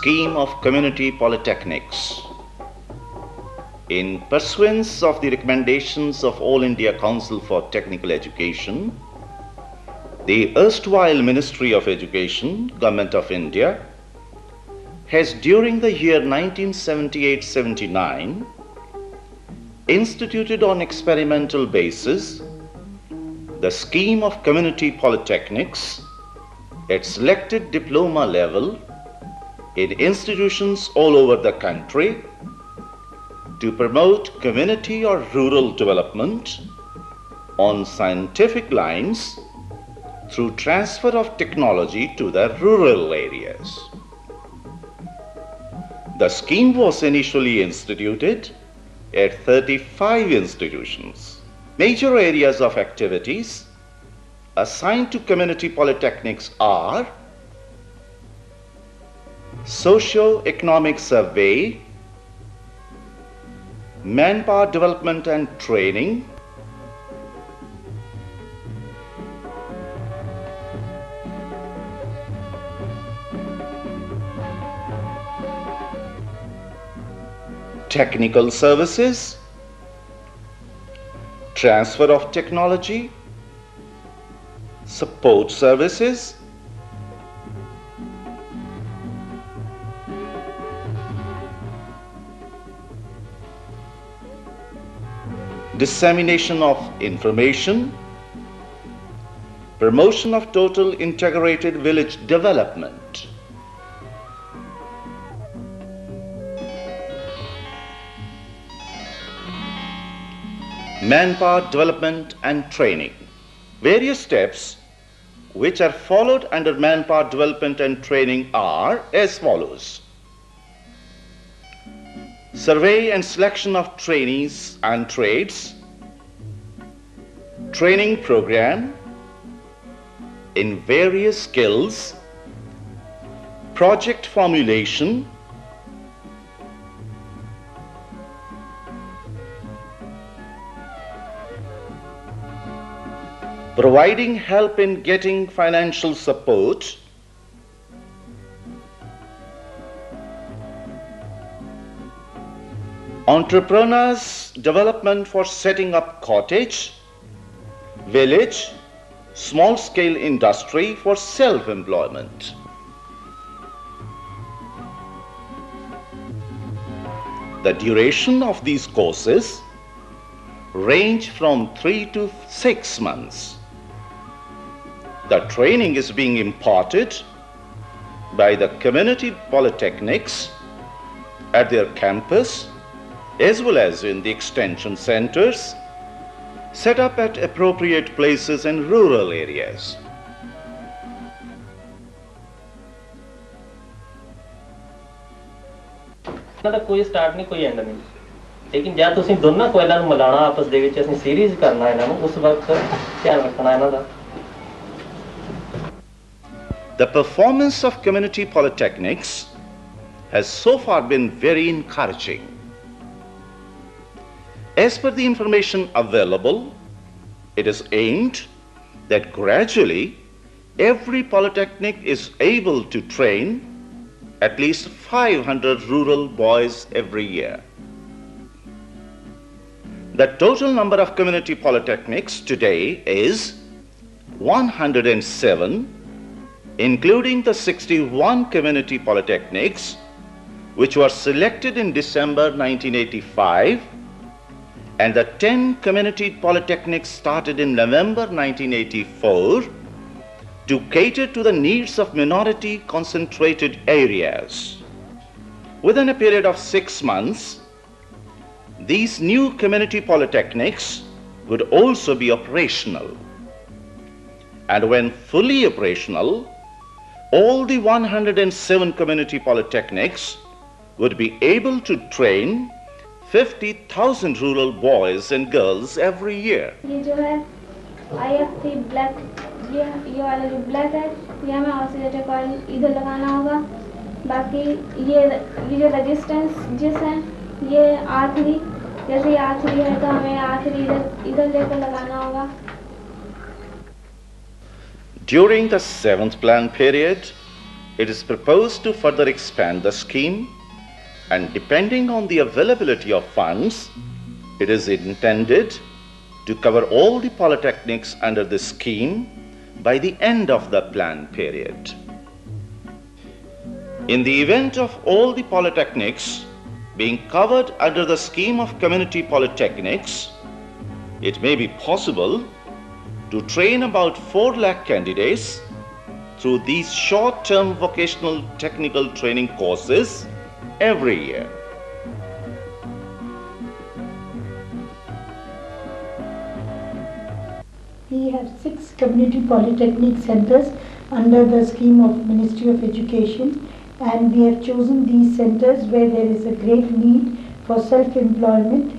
Scheme of Community Polytechnics. In pursuance of the recommendations of All India Council for Technical Education, the erstwhile Ministry of Education, Government of India, has during the year 1978-79 instituted on experimental basis the scheme of community polytechnics at selected diploma level in institutions all over the country to promote community or rural development on scientific lines through transfer of technology to the rural areas. The scheme was initially instituted at 35 institutions. Major areas of activities assigned to community polytechnics are socio-economic survey, manpower development and training, technical services, transfer of technology, support services, dissemination of information, promotion of total integrated village development. Manpower development and training. Various steps which are followed under manpower development and training are as follows. Survey and selection of trainees and trades, training program in various skills, project formulation, providing help in getting financial support, entrepreneurs development for setting up cottage, village, small-scale industry for self-employment. The duration of these courses range from 3 to 6 months. The training is being imparted by the community polytechnics at their campus as well as in the extension centers set up at appropriate places in rural areas. ਦਾ ਕੋਈ start ਨਹੀਂ ਕੋਈ and ਨਹੀਂ ਲੇਕਿਨ ਜਦ ਤੁਸੀਂ ਦੋਨਾਂ ਕੋਇਲਾਂ ਨੂੰ ਮਿਲਾਣਾ ਆਪਸ ਦੇ ਵਿੱਚ ਅਸੀਂ ਸੀਰੀਜ਼ ਕਰਨਾ ਇਹਨਾਂ ਨੂੰ ਉਸ ਵਕਤ ਧਿਆਨ ਰੱਖਣਾ ਇਹਨਾਂ ਦਾ The performance of community polytechnics has so far been very encouraging. As per the information available, it is aimed that gradually every polytechnic is able to train at least 500 rural boys every year. The total number of community polytechnics today is 107, including the 61 community polytechnics which were selected in December 1985 and the 10 community polytechnics started in November 1984 to cater to the needs of minority concentrated areas. Within a period of 6 months, these new community polytechnics would also be operational. And when fully operational, all the 107 community polytechnics would be able to train 50,000 rural boys and girls every year. ये जो है IFT black, ये वाला जो black है, ये हमें oscillator coil इधर लगाना होगा. बाकी ये जो रेजिस्टेंस हैं, ये R3, जैसे ये R3 है तो हमें R3 इधर लेकर लगाना होगा. During the 7th plan period, it is proposed to further expand the scheme, and depending on the availability of funds, it is intended to cover all the polytechnics under this scheme by the end of the plan period. In the event of all the polytechnics being covered under the scheme of community polytechnics, it may be possible to train about 4 lakh candidates through these short-term vocational technical training courses every year. We have 6 community polytechnic centers under the scheme of Ministry of Education, and we have chosen these centers where there is a great need for self-employment.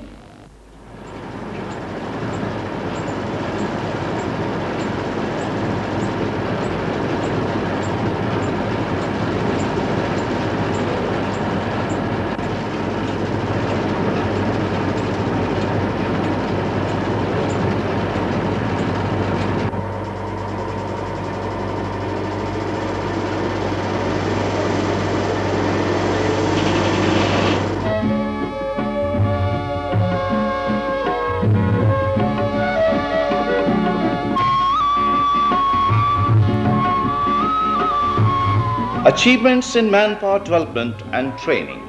Achievements in manpower development and training.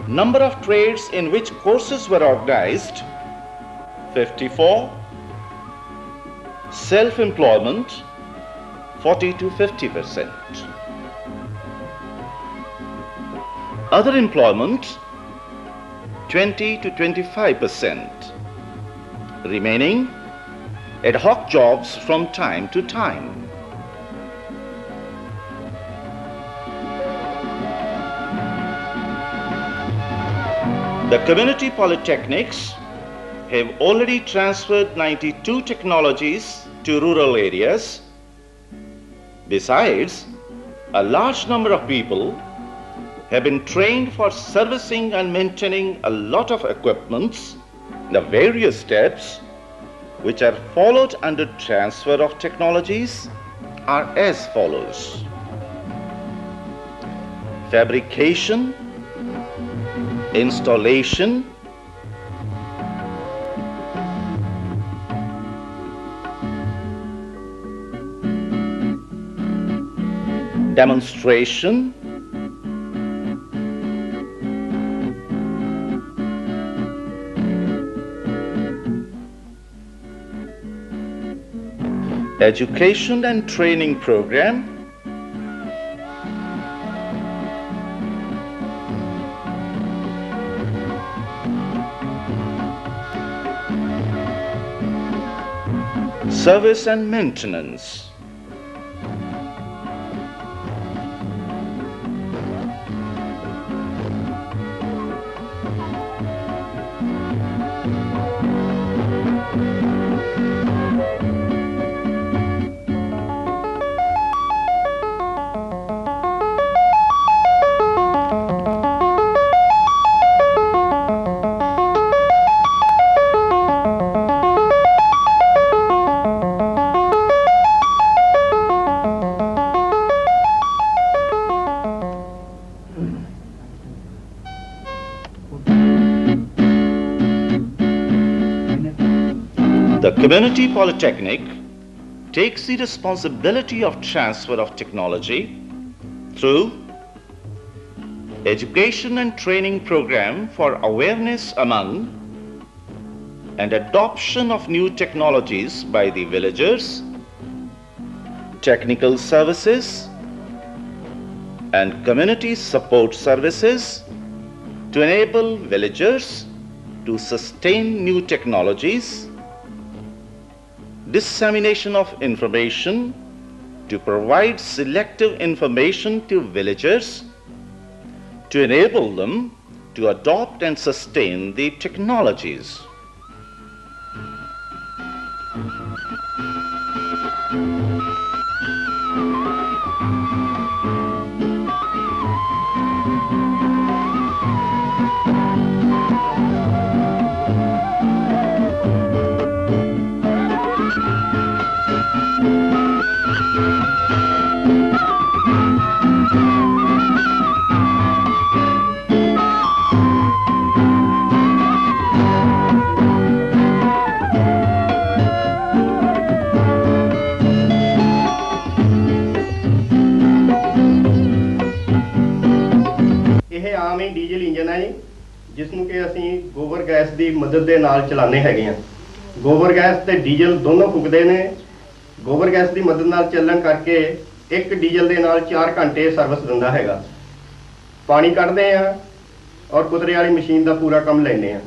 Number of trades in which courses were organized, 54. Self-employment, 40 to 50%. Other employment, 20 to 25%. Remaining, ad hoc jobs from time to time. The community polytechnics have already transferred 92 technologies to rural areas. Besides, a large number of people have been trained for servicing and maintaining a lot of equipments. The various steps which are followed under transfer of technologies are as follows: fabrication, installation, demonstration, education and training program, service and maintenance. The community polytechnic takes the responsibility of transfer of technology through education and training program for awareness among and adoption of new technologies by the villagers, technical services and community support services to enable villagers to sustain new technologies, dissemination of information to provide selective information to villagers to enable them to adopt and sustain the technologies. ਇਹ ਆਮ ਹੀ diesel engine ਹੈ ਜੀ, ਜਿਸ ਨੂੰ ਕਿ ਅਸੀਂ ਗੋਬਰ gas ਦੀ ਮਦਦ ਦੇ ਨਾਲ ਚਲਾਉਂਦੇ ਹੈਗੇ ਆ। ਗੋਬਰ ਗੈਸ ਤੇ ਡੀਜ਼ਲ ਦੋਨੋਂ ਫੁੱਕਦੇ ਨੇ। ਗੋਬਰ ਗੈਸ ਦੀ ਮਦਦ ਨਾਲ ਚੱਲਣ ਕਰਕੇ ਇੱਕ ਡੀਜ਼ਲ ਦੇ ਨਾਲ 4 ਘੰਟੇ ਸਰਵਿਸ ਦਿੰਦਾ ਹੈਗਾ। ਪਾਣੀ ਕੱਢਦੇ ਆ ਔਰ ਕੁਤਰੇ ਵਾਲੀ ਮਸ਼ੀਨ ਦਾ ਪੂਰਾ ਕੰਮ ਲੈਂਦੇ ਆ।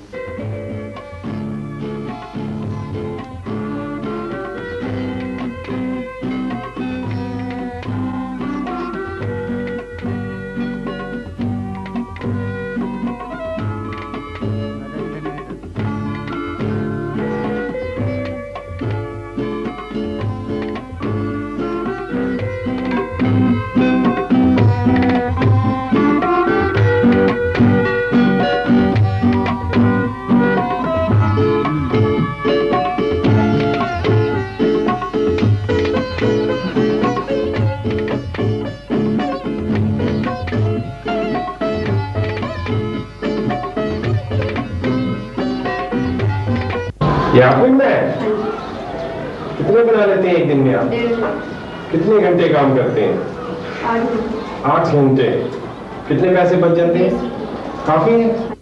यहाँ पे मैं कितने बना लेते हैं एक दिन में आप? कितने घंटे काम करते हैं? 8 घंटे। कितने पैसे बच जाते हैं? काफी है।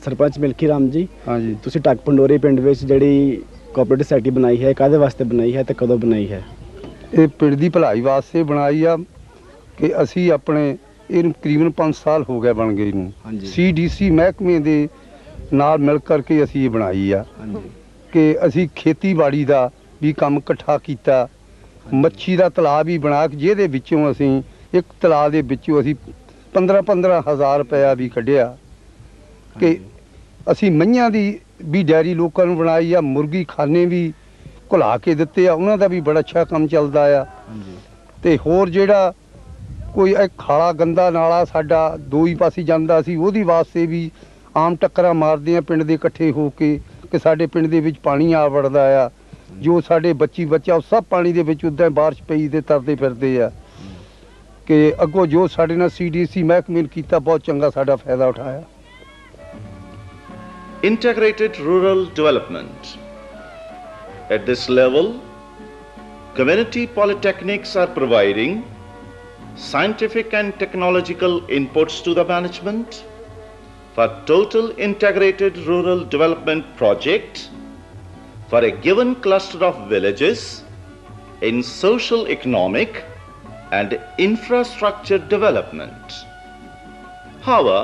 सरपंच मिल्खी राम जी, हाँ जी, तुसी टक पंडोरी पिंड विच जिहड़ी कोऑपरेटिव सोसाइटी बनाई है, काहदे वास्ते बनाई है ते कदों बनाई है? ये पिंड दी भलाई वास्ते बनाई आ कि असी अपने इहनूं तकरीबन 5 साल हो गए बन गए हाँ जी। CDC महकमे दे नाल मिल करके असी ये बनाई आ कि असी खेतीबाड़ी दा भी काम इकट्ठा कीता, मच्छी दा तलाब भी बना के जिहदे विचों असी एक तलाब दे विचों असी 15-15 हज़ार रुपया भी कढ़िया कि असी मईयां दी भी डेयरी लोकां नूं बनाई आ, मुर्गी खाने भी घुला के दिते आ, उन्हां दा भी बड़ा अच्छा काम चलदा आ। ते होर जेड़ा कोई खाला गंदा नाला साडा दो ही पासे जांदा सी, ओहदी वास्ते भी आम टक्करां मारदे आ पिंड दे इकट्ठे हो के कि साडे पिंड दे विच पानी आ वड़दा आ, जो साडे बच्चा ਉਹ सब पानी दे विच उदां बारिश पई ते तरदे फिरदे आ कि अगों जो साडे नाल CDC महकमे ने कीता बहुत चंगा साडा फायदा उठाया। Integrated rural development. At this level, community polytechnics are providing scientific and technological inputs to the management for total integrated rural development project for a given cluster of villages in social, economic and infrastructure development. However,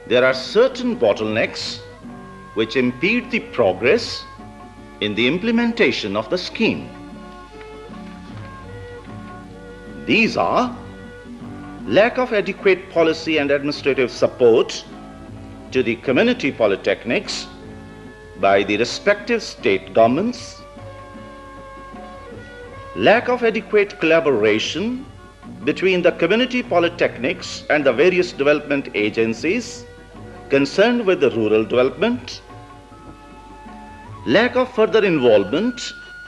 there are certain bottlenecks which impede the progress in the implementation of the scheme. These are lack of adequate policy and administrative support to the community polytechnics by the respective state governments, lack of adequate collaboration between the community polytechnics and the various development agencies concerned with the rural development, lack of further involvement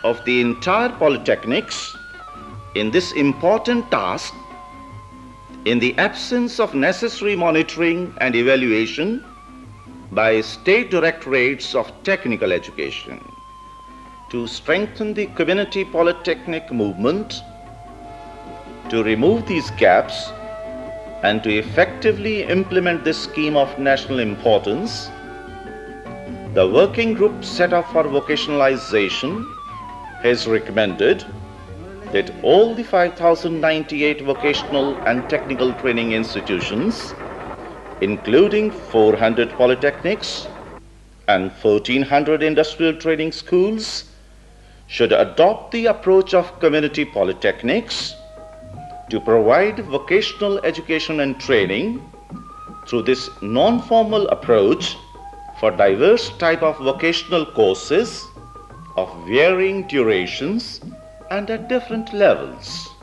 of the entire polytechnics in this important task in the absence of necessary monitoring and evaluation by state directorates of technical education. To strengthen the community polytechnic movement, to remove these gaps, and to effectively implement this scheme of national importance, the working group set up for vocationalization has recommended that all the 5,098 vocational and technical training institutions, including 400 polytechnics and 1,400 industrial training schools, should adopt the approach of community polytechnics to provide vocational education and training through this non-formal approach for diverse type of vocational courses of varying durations and at different levels.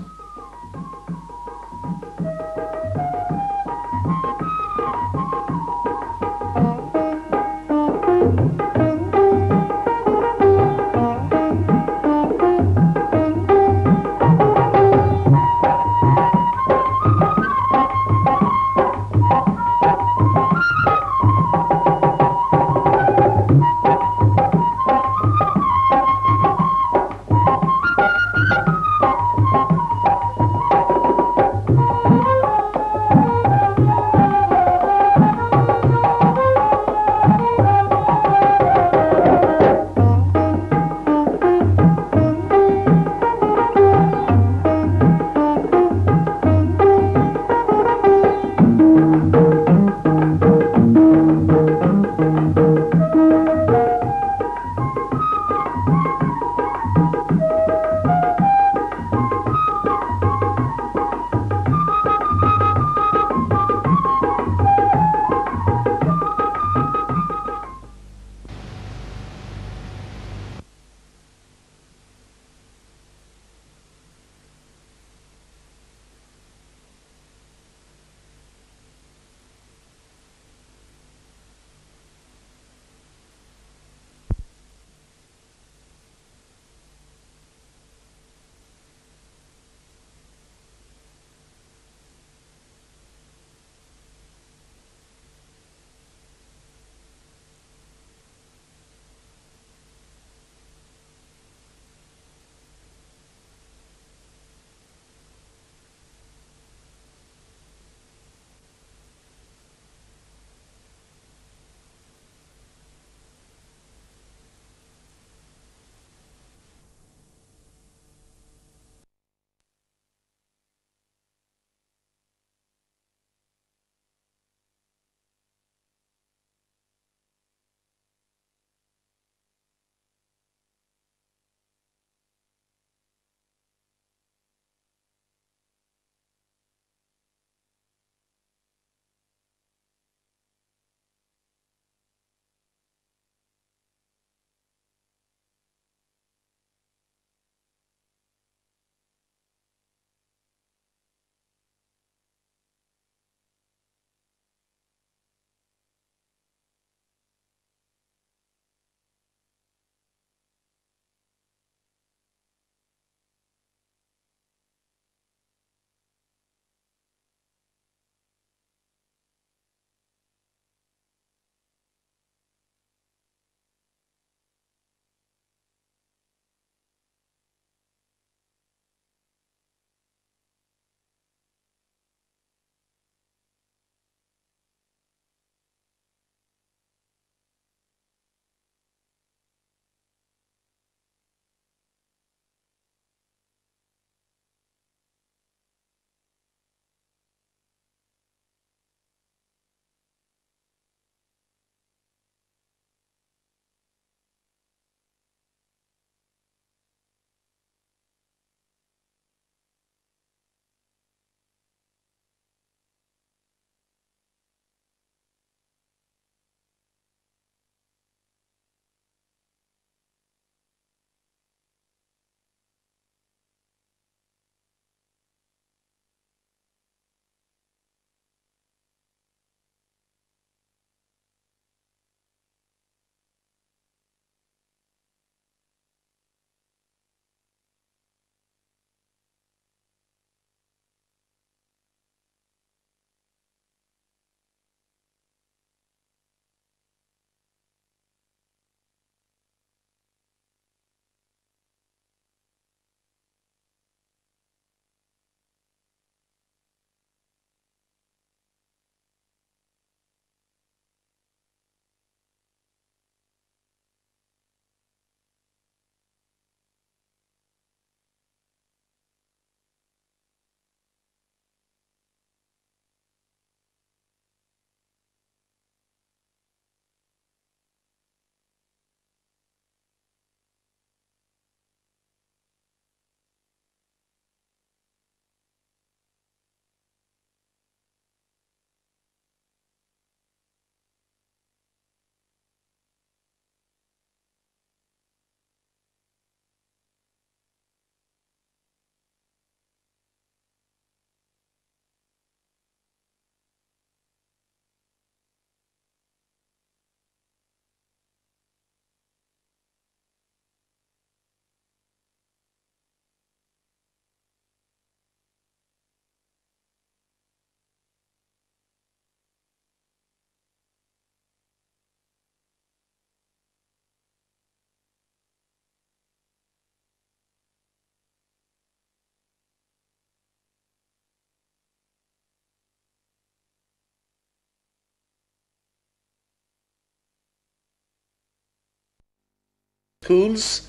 schools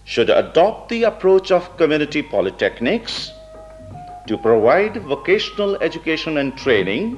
should adopt the approach of community polytechnics to provide vocational education and training